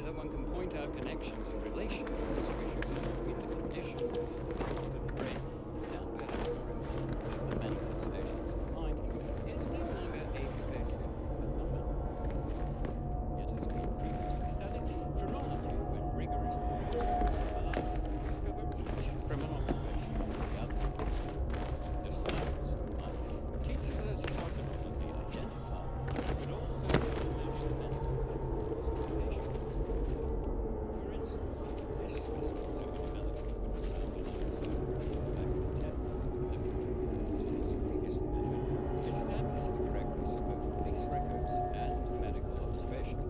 idea that one can point out connections and relations which exist between the conditions of the physical and the brain, and perhaps more importantly, the manifestations of the mind, is no longer a pervasive phenomenon. Yet, as we previously studied, phrenology, when rigorously allows us to discover each from an observation of the other. The science of mind teaches us how to not only identify, but also how to measure the mental factors of the patient. For instance, this specimen's overdevelopment was found in our survey back in the Templar, as previously measured, established the correctness of both police records and medical observation.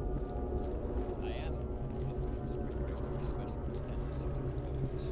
I am, of course, referring to the specimen's tendency to reproduce.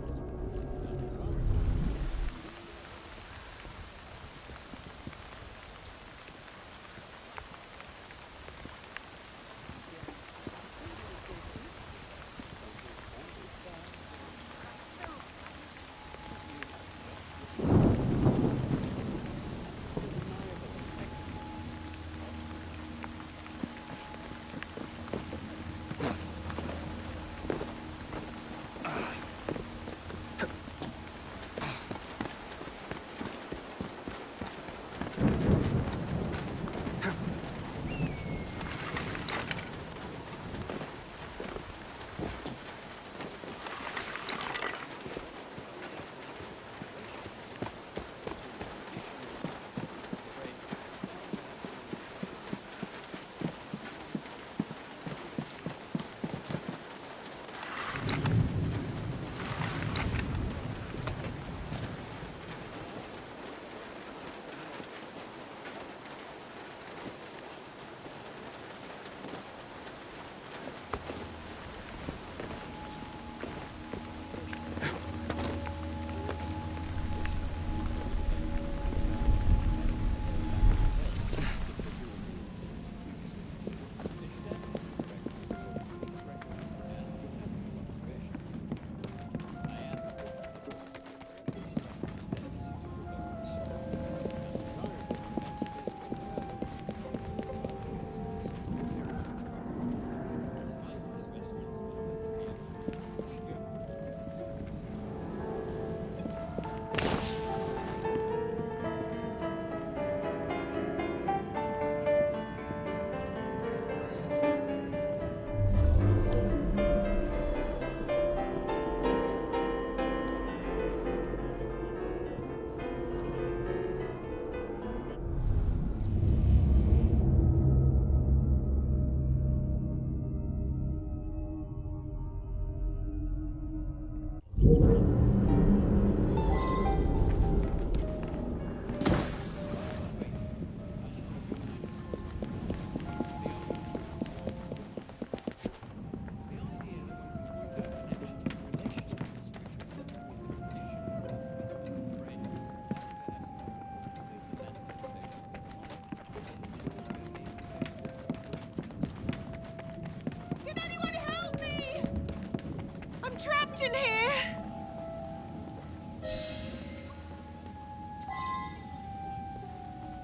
Trapped in here!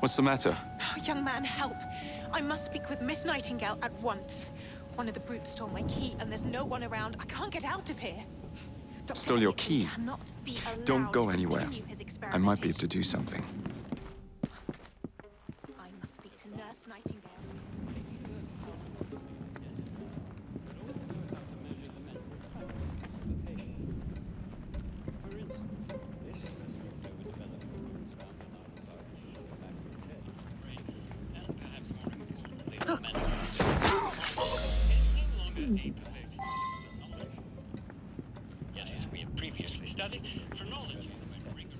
What's the matter? Oh, young man, help! I must speak with Miss Nightingale at once. One of the brutes stole my key, and there's no one around. I can't get out of here. Dr. Stole your Elliotson key? cannot be allowed Don't go to anywhere. continue his I might be able to experimentation. do something. I must speak to Nurse Nightingale. Yet, as we have previously studied, phrenology brings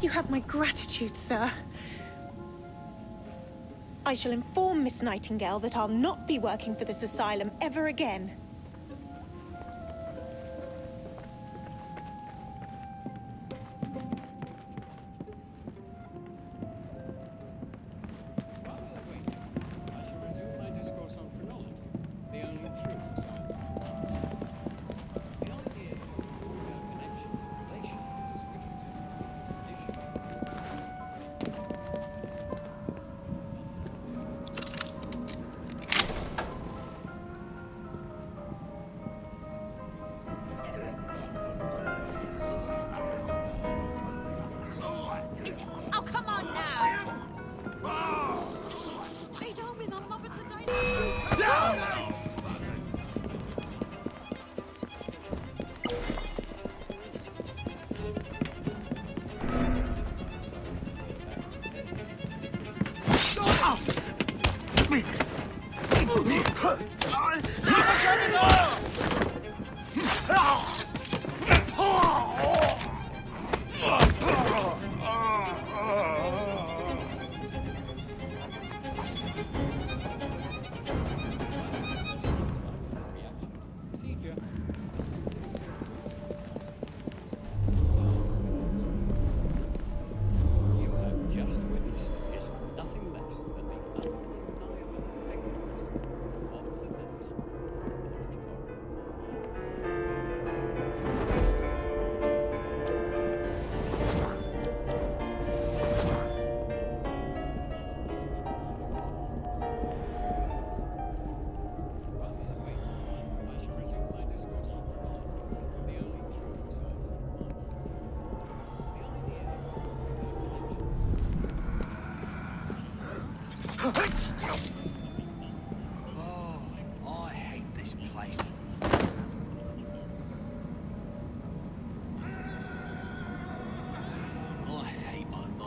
You have my gratitude, sir. I shall inform Miss Nightingale that I'll not be working for this asylum ever again.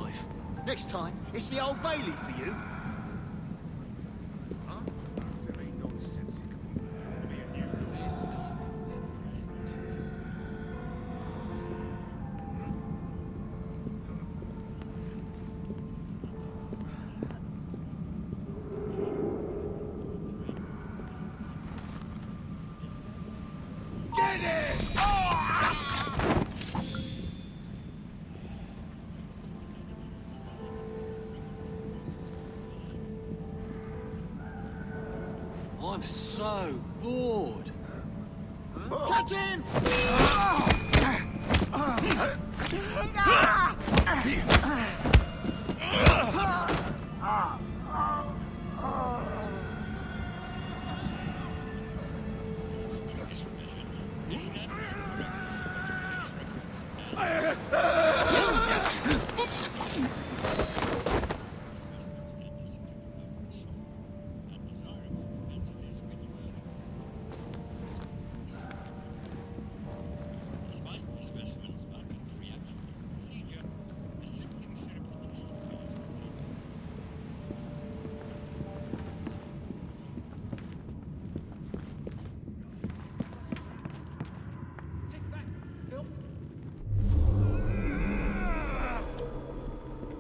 life. Next time, it's the Old Bailey for you. Get it! I'm so bored. Catch him!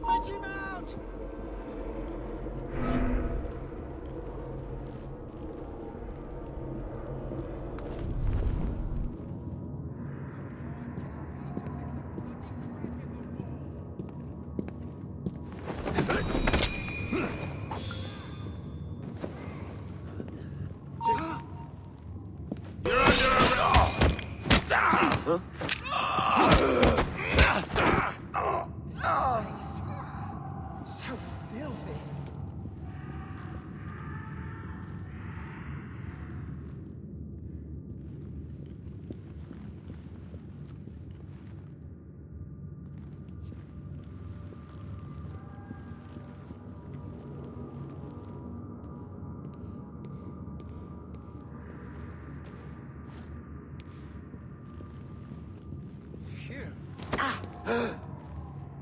Fetch him out! So filthy.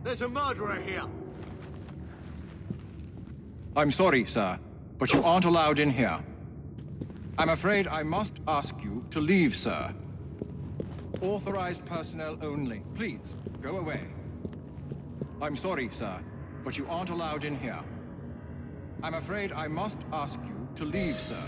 There's a murderer here. I'm sorry, sir, but you aren't allowed in here. I'm afraid I must ask you to leave, sir. Authorized personnel only. Please, go away. I'm sorry, sir, but you aren't allowed in here. I'm afraid I must ask you to leave, sir.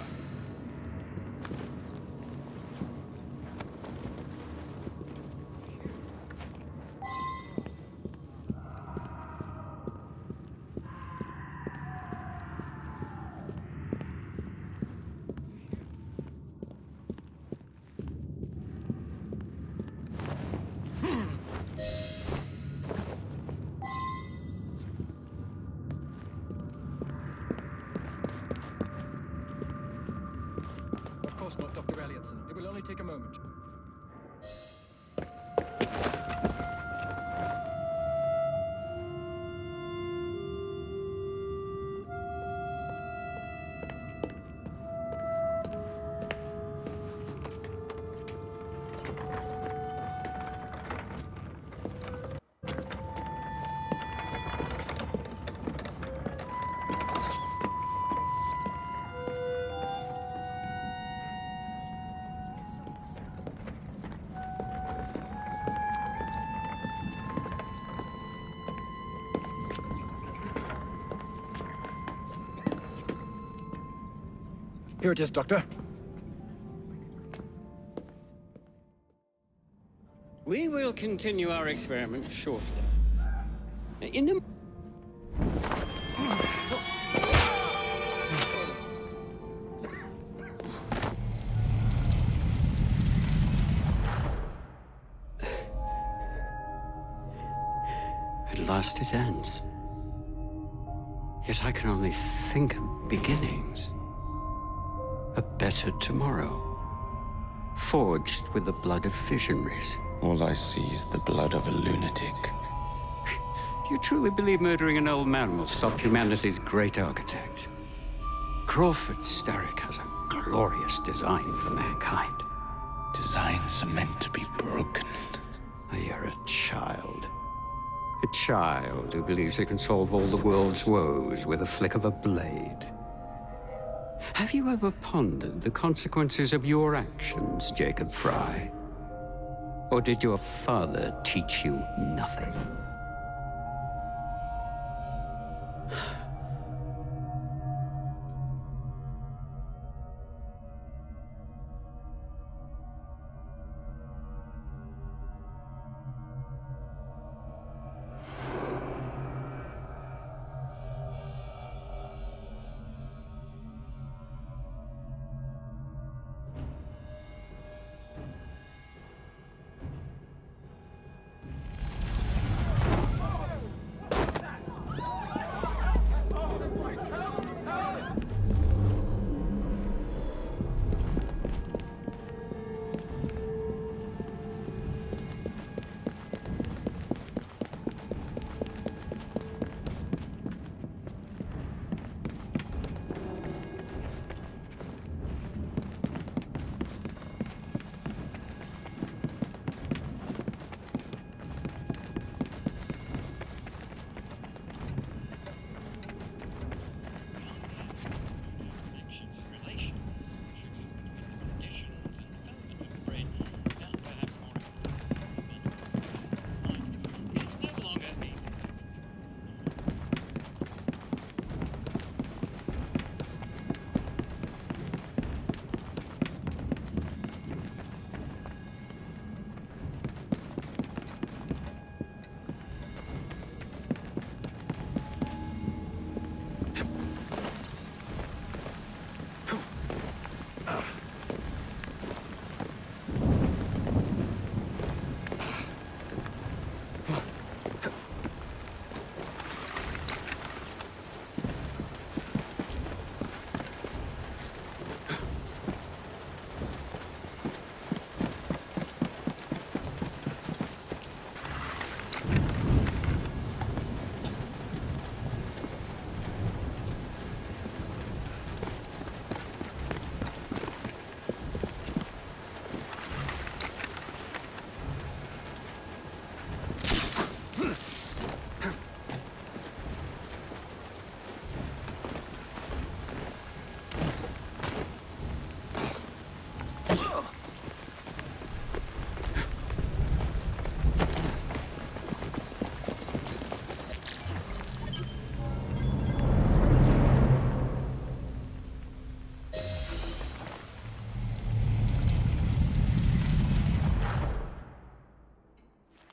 Of course not, Dr. Elliotson. It will only take a moment. Here it is, Doctor. We will continue our experiment shortly. In a... At last it ends. Yet I can only think of beginnings. A better tomorrow. Forged with the blood of visionaries. All I see is the blood of a lunatic. Do you truly believe murdering an old man will stop humanity's great architect? Crawford Starrick has a glorious design for mankind. Designs are meant to be broken. You're a child. A child who believes it can solve all the world's woes with a flick of a blade. Have you ever pondered the consequences of your actions, Jacob Frye? Or did your father teach you nothing?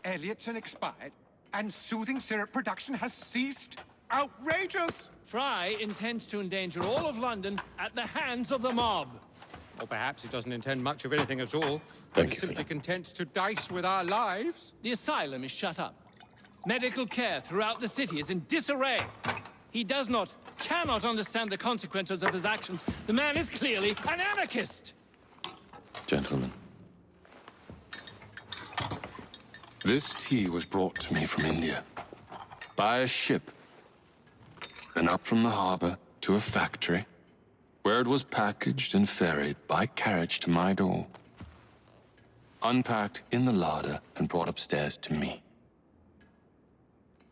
Elliotson expired, and soothing syrup production has ceased? Outrageous! Frye intends to endanger all of London at the hands of the mob. Or perhaps he doesn't intend much of anything at all. Thank He's you, simply Philip. content to dice with our lives. The asylum is shut up. Medical care throughout the city is in disarray. He cannot understand the consequences of his actions. The man is clearly an anarchist! Gentlemen. This tea was brought to me from India. By a ship. Then up from the harbor to a factory, where it was packaged and ferried by carriage to my door. Unpacked in the larder and brought upstairs to me.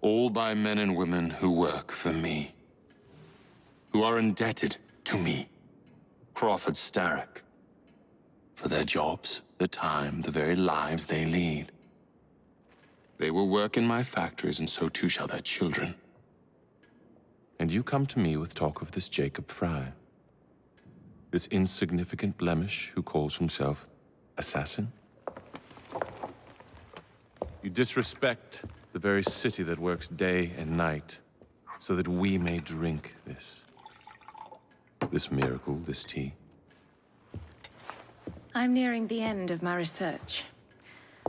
All by men and women who work for me. Who are indebted to me, Crawford Starrick. For their jobs, their time, the very lives they lead. They will work in my factories, and so too shall their children. And you come to me with talk of this Jacob Frye. This insignificant blemish who calls himself assassin? You disrespect the very city that works day and night, so that we may drink this. This miracle, this tea. I'm nearing the end of my research.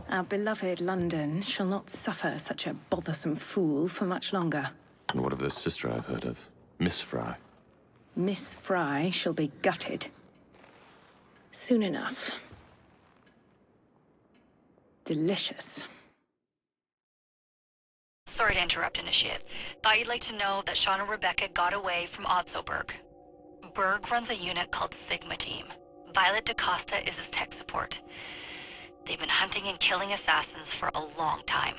Our beloved London shall not suffer such a bothersome fool for much longer. And what of the sister I've heard of, Miss Frye? Miss Frye shall be gutted. Soon enough. Delicious. Sorry to interrupt, Initiate. Thought you'd like to know that Shaun and Rebecca got away from Berg. Berg runs a unit called Sigma Team. Violet DaCosta is his tech support. They've been hunting and killing assassins for a long time.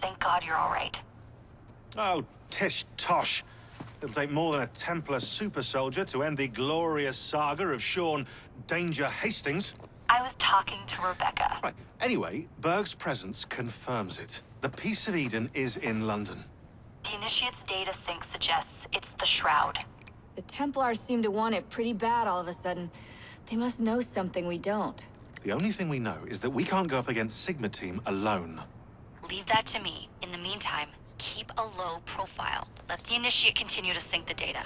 Thank God you're all right. Oh, tish tosh. It'll take more than a Templar super soldier to end the glorious saga of Shaun Danger Hastings. I was talking to Rebecca. Right. Anyway, Berg's presence confirms it. The Peace of Eden is in London. The Initiate's data sync suggests it's the Shroud. The Templars seem to want it pretty bad all of a sudden. They must know something we don't. The only thing we know is that we can't go up against Sigma Team alone. Leave that to me. In the meantime, keep a low profile. Let the Initiate continue to sync the data.